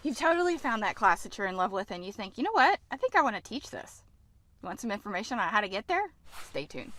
You've totally found that class that you're in love with and you think, you know what? I think I want to teach this. You want some information on how to get there? Stay tuned.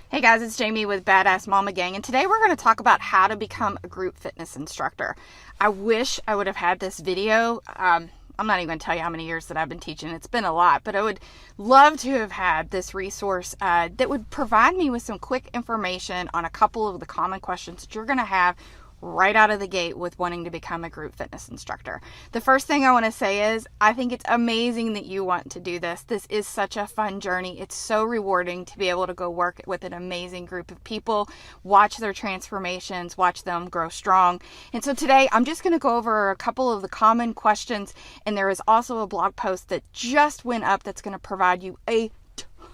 Hey guys, it's Jaime with Badass Mama Gang, and today we're going to talk about how to become a group fitness instructor. I wish I would have had this video. I'm not even going to tell you how many years that I've been teaching. It's been a lot, but I would love to have had this resource that would provide me with some quick information on a couple of the common questions that you're going to have right out of the gate with wanting to become a group fitness instructor. The first thing I want to say is I think it's amazing that you want to do this. This is such a fun journey. It's so rewarding to be able to go work with an amazing group of people, watch their transformations, watch them grow strong. And so today I'm just going to go over a couple of the common questions, and there is also a blog post that just went up that's going to provide you a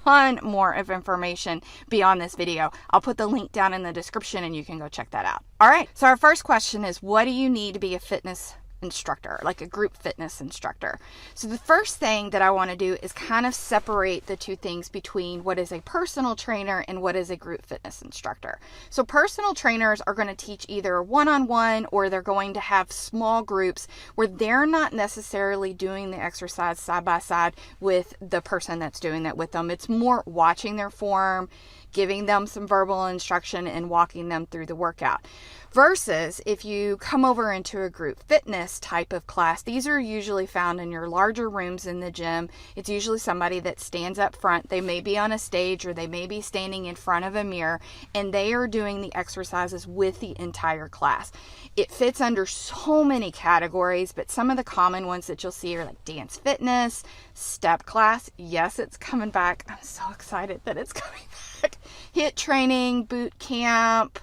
ton more of information beyond this video. I'll put the link down in the description and you can go check that out. All right, so our first question is, what do you need to be a fitness instructor, like a group fitness instructor? So the first thing that I want to do is kind of separate the two things between what is a personal trainer and what is a group fitness instructor. So personal trainers are going to teach either one-on-one or they're going to have small groups where they're not necessarily doing the exercise side by side with the person that's doing that with them. It's more watching their form, giving them some verbal instruction, and walking them through the workout. Versus if you come over into a group fitness type of class, these are usually found in your larger rooms in the gym. It's usually somebody that stands up front. They may be on a stage or they may be standing in front of a mirror, and they are doing the exercises with the entire class. It fits under so many categories, but some of the common ones that you'll see are like dance fitness, step class. Yes, it's coming back. I'm so excited that it's coming back. HIIT training, boot camp,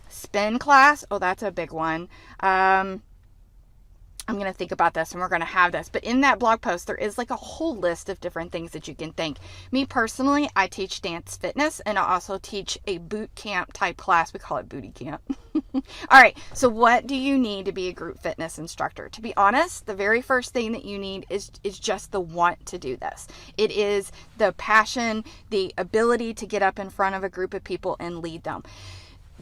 spin class. Oh, that's a big one. I'm going to think about this and we're going to have this. But in that blog post, there is like a whole list of different things that you can think. Me personally, I teach dance fitness and I also teach a boot camp type class. We call it booty camp. All right. So what do you need to be a group fitness instructor? To be honest, the very first thing that you need is just the want to do this. It is the passion, the ability to get up in front of a group of people and lead them.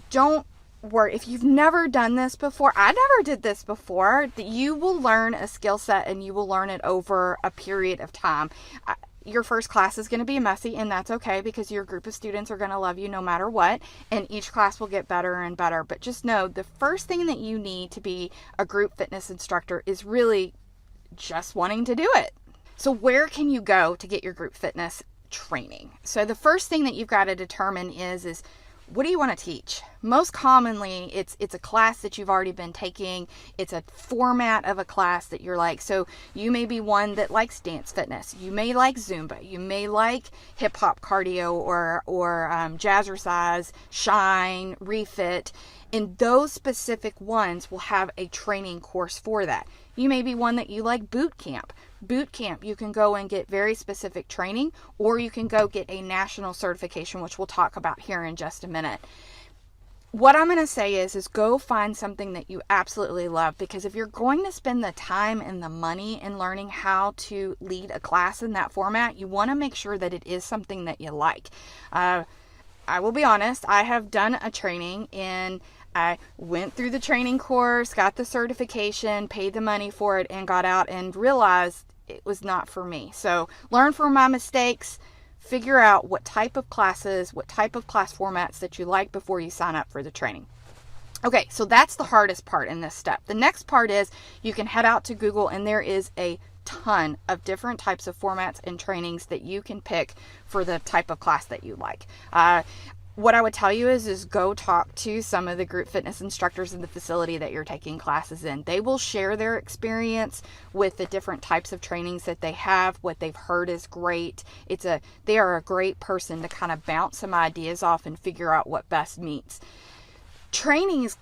Don't worry if you've never done this before. I never did this before. You will learn a skill set and you will learn it over a period of time. Your first class is going to be messy, and that's okay because your group of students are going to love you no matter what, and each class will get better and better. But just know the first thing that you need to be a group fitness instructor is really just wanting to do it. So where can you go to get your group fitness training? So the first thing that you've got to determine is what do you want to teach? Most commonly, it's a class that you've already been taking. It's a format of a class that you're like. So you may be one that likes dance fitness. You may like Zumba. You may like hip hop cardio or jazzercise, shine, refit. And those specific ones will have a training course for that. You may be one that you like boot camp. Boot camp, you can go and get very specific training, or you can go get a national certification, which we'll talk about here in just a minute. What I'm going to say is go find something that you absolutely love, because if you're going to spend the time and the money in learning how to lead a class in that format, you want to make sure that it is something that you like. I will be honest, I have done a training and I went through the training course, got the certification, paid the money for it, and got out and realized it was not for me. So learn from my mistakes, figure out what type of classes, what type of class formats that you like before you sign up for the training. Okay, so that's the hardest part in this step. The next part is you can head out to Google and there is a ton of different types of formats and trainings that you can pick for the type of class that you like. What I would tell you is go talk to some of the group fitness instructors in the facility that you're taking classes in. They will share their experience with the different types of trainings that they have. What they've heard is great. They are a great person to kind of bounce some ideas off and figure out what best meets. Trainings,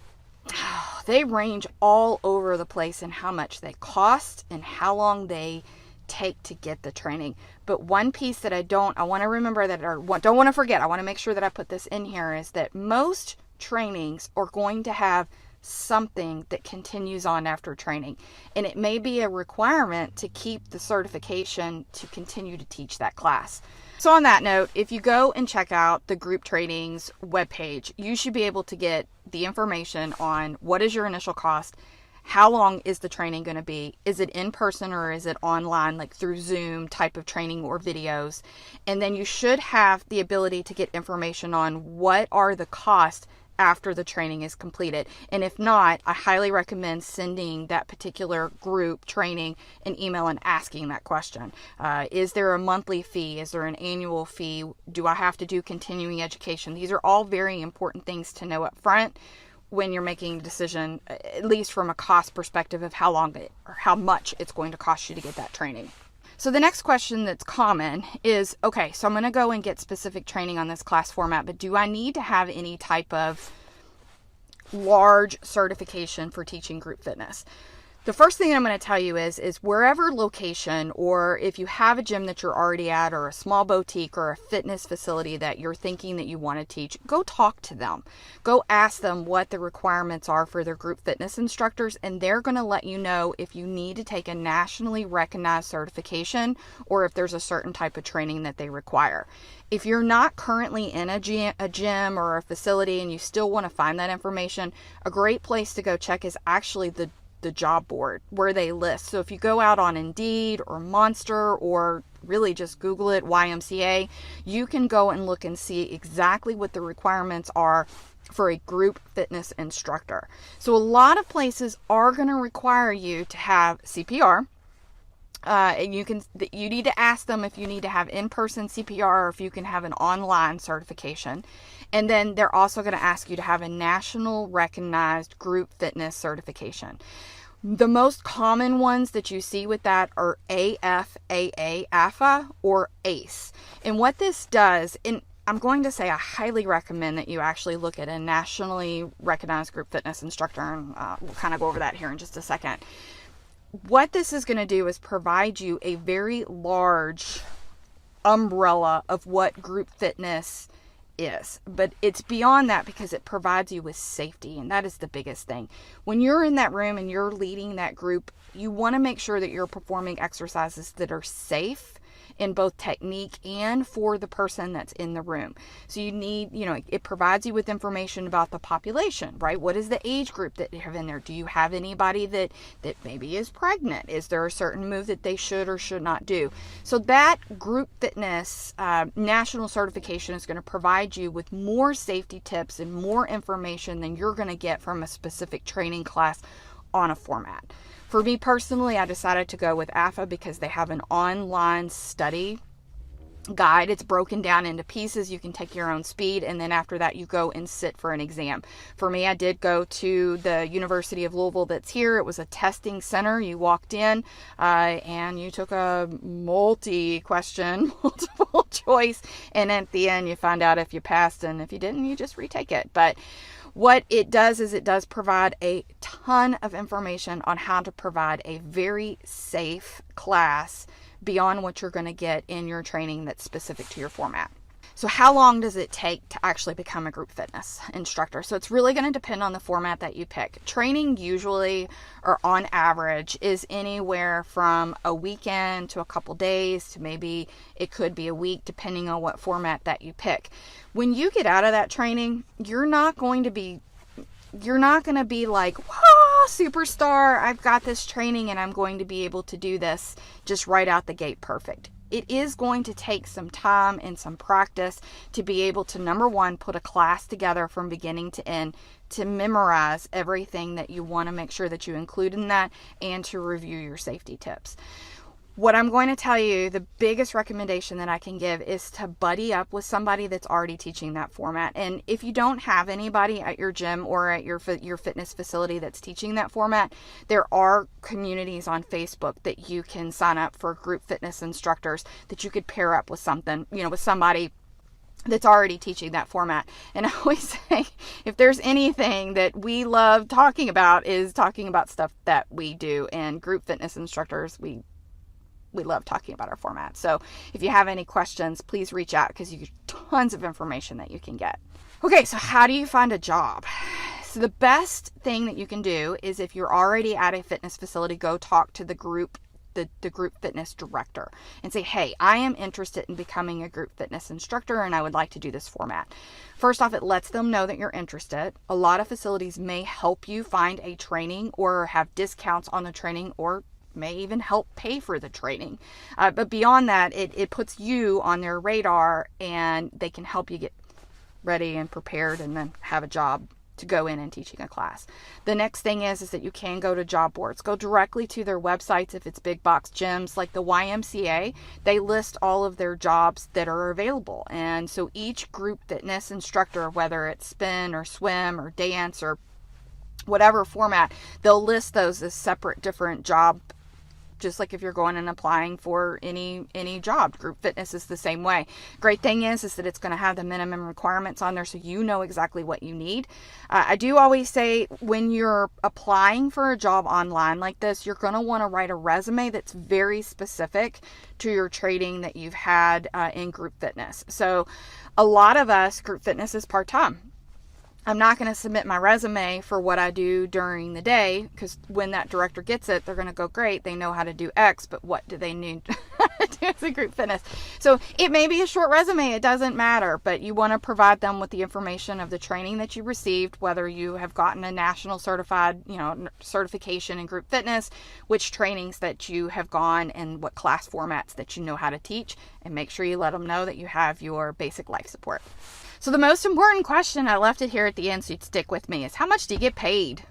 they range all over the place in how much they cost and how long they take to get the training. But one piece that I want to remember that, or don't want to forget, I want to make sure that I put this in here, is that most trainings are going to have something that continues on after training. And it may be a requirement to keep the certification to continue to teach that class. So on that note, if you go and check out the group trainings webpage, you should be able to get the information on what is your initial cost, how long is the training going to be, is it in person or is it online, like through Zoom type of training or videos, and then you should have the ability to get information on what are the costs after the training is completed. And if not, I highly recommend sending that particular group training an email and asking that question. Is there a monthly fee? Is there an annual fee? Do I have to do continuing education? These are all very important things to know up front when you're making a decision, at least from a cost perspective of how long or how much it's going to cost you to get that training. So the next question that's common is, okay, so I'm going to go and get specific training on this class format, but do I need to have any type of large certification for teaching group fitness? The first thing I'm going to tell you is wherever location, or if you have a gym that you're already at, or a small boutique or a fitness facility that you're thinking that you want to teach, go talk to them. Go ask them what the requirements are for their group fitness instructors, and they're going to let you know if you need to take a nationally recognized certification or if there's a certain type of training that they require. If you're not currently in a gym or a facility and you still want to find that information, a great place to go check is actually the job board where they list. So if you go out on Indeed or Monster, or really just Google it, YMCA, you can go and look and see exactly what the requirements are for a group fitness instructor. So a lot of places are going to require you to have CPR. And you need to ask them if you need to have in-person CPR or if you can have an online certification. And then they're also going to ask you to have a national recognized group fitness certification. The most common ones that you see with that are AFAA, or ACE. And what this does, and I'm going to say I highly recommend that you actually look at a nationally recognized group fitness instructor, and we'll kind of go over that here in just a second. What this is going to do is provide you a very large umbrella of what group fitness is. But it's beyond that because it provides you with safety, and that is the biggest thing. When you're in that room and you're leading that group, you want to make sure that you're performing exercises that are safe in both technique and for the person that's in the room. So you need, it provides you with information about the population, right? What is the age group that you have in there? Do you have anybody that maybe is pregnant? Is there a certain move that they should or should not do? So that group fitness national certification is going to provide you with more safety tips and more information than you're going to get from a specific training class on a format. For me personally, I decided to go with AFA because they have an online study guide. It's broken down into pieces. You can take your own speed, and then after that you go and sit for an exam. For me, I did go to the University of Louisville that's here. It was a testing center. You walked in and you took a multiple choice, and at the end you find out if you passed, and if you didn't, you just retake it. But what it does is it does provide a ton of information on how to provide a very safe class beyond what you're going to get in your training that's specific to your format. So how long does it take to actually become a group fitness instructor? So it's really going to depend on the format that you pick. Training usually, or on average, is anywhere from a weekend to a couple days to maybe it could be a week, depending on what format that you pick. When you get out of that training, you're not going to be like, whoa, superstar, I've got this training and I'm going to be able to do this just right out the gate perfect. It is going to take some time and some practice to be able to, number one, put a class together from beginning to end, to memorize everything that you want to make sure that you include in that, and to review your safety tips. What I'm going to tell you, the biggest recommendation that I can give is to buddy up with somebody that's already teaching that format. And if you don't have anybody at your gym or at your fitness facility that's teaching that format, there are communities on Facebook that you can sign up for group fitness instructors that you could pair up with with somebody that's already teaching that format. And I always say, if there's anything that we love talking about, is talking about stuff that we do. And group fitness instructors, we love talking about our format. So if you have any questions, please reach out, because you get tons of information that you can get. Okay, so how do you find a job? So the best thing that you can do is, if you're already at a fitness facility, go talk to the the group fitness director and say, hey, I am interested in becoming a group fitness instructor and I would like to do this format. First off, it lets them know that you're interested. A lot of facilities may help you find a training or have discounts on the training, or may even help pay for the training. But beyond that, it puts you on their radar and they can help you get ready and prepared and then have a job to go in and teaching a class. The next thing is that you can go to job boards. Go directly to their websites if it's big box gyms like the YMCA. They list all of their jobs that are available. And so each group fitness instructor, whether it's spin or swim or dance or whatever format, they'll list those as separate different job, just like if you're going and applying for any job. Group fitness is the same way. Great thing is that it's going to have the minimum requirements on there so you know exactly what you need. I do always say when you're applying for a job online like this, you're going to want to write a resume that's very specific to your training that you've had in group fitness. So a lot of us, group fitness is part-time. I'm not going to submit my resume for what I do during the day, because when that director gets it, they're going to go, great, they know how to do X, but what do they need to do as a group fitness? So it may be a short resume, it doesn't matter, but you want to provide them with the information of the training that you received, whether you have gotten a national certified, certification in group fitness, which trainings that you have gone, and what class formats that you know how to teach, and make sure you let them know that you have your basic life support. So the most important question, I left it here at the end so you'd stick with me, is how much do you get paid?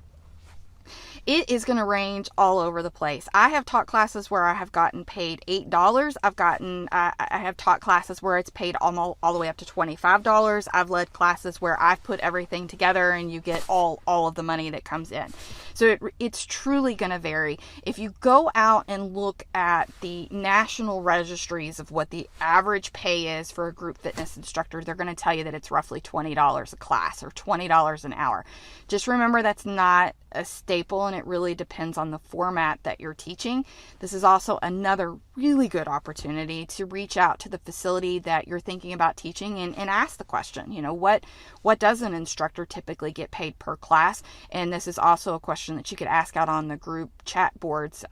It is going to range all over the place. I have taught classes where I have gotten paid $8. I have taught classes where it's paid all the way up to $25. I've led classes where I've put everything together and you get all of the money that comes in. So it's truly going to vary. If you go out and look at the national registries of what the average pay is for a group fitness instructor, they're going to tell you that it's roughly $20 a class or $20 an hour. Just remember that's not a staple, and it really depends on the format that you're teaching. This is also another really good opportunity to reach out to the facility that you're thinking about teaching and ask the question, what does an instructor typically get paid per class? And this is also a question that you could ask out on the group chat boards,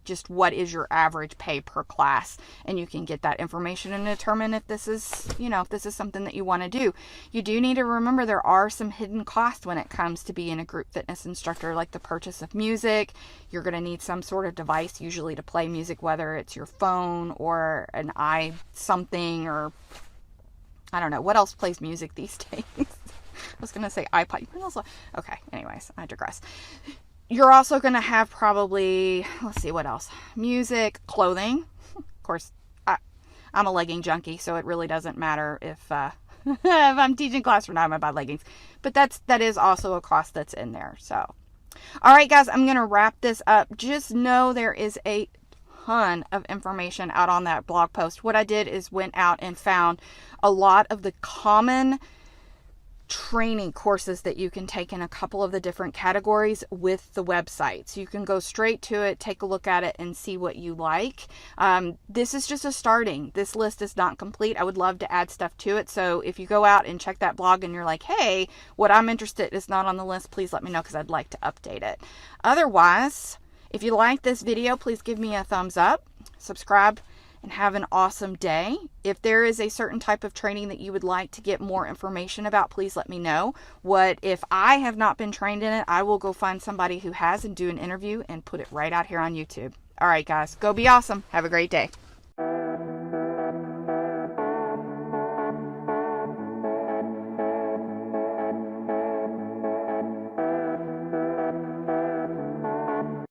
just what is your average pay per class? And you can get that information and determine if this is something that you want to do. You do need to remember there are some hidden costs when it comes to being a group fitness instructor, like the purchase of music. You're going to need some sort of device usually to play music, whether it's your phone or an something, or I don't know what else plays music these days. I was going to say iPod. Okay, anyways, I digress. You're also going to have probably, let's see, what else? Music, clothing. Of course, I'm a legging junkie, so it really doesn't matter if if I'm teaching class or not, I'm going to buy leggings. But that is also a cost that's in there. So, all right, guys, I'm going to wrap this up. Just know there is a ton of information out on that blog post. What I did is went out and found a lot of the common training courses that you can take in a couple of the different categories with the website. So you can go straight to it, take a look at it, and see what you like. This is just a starting. This list is not complete. I would love to add stuff to it. So if you go out and check that blog and you're like, hey, what I'm interested in is not on the list, please let me know, because I'd like to update it. Otherwise, if you like this video, please give me a thumbs up, subscribe, and have an awesome day. If there is a certain type of training that you would like to get more information about, please let me know. If I have not been trained in it, I will go find somebody who has and do an interview and put it right out here on YouTube. All right, guys, go be awesome. Have a great day.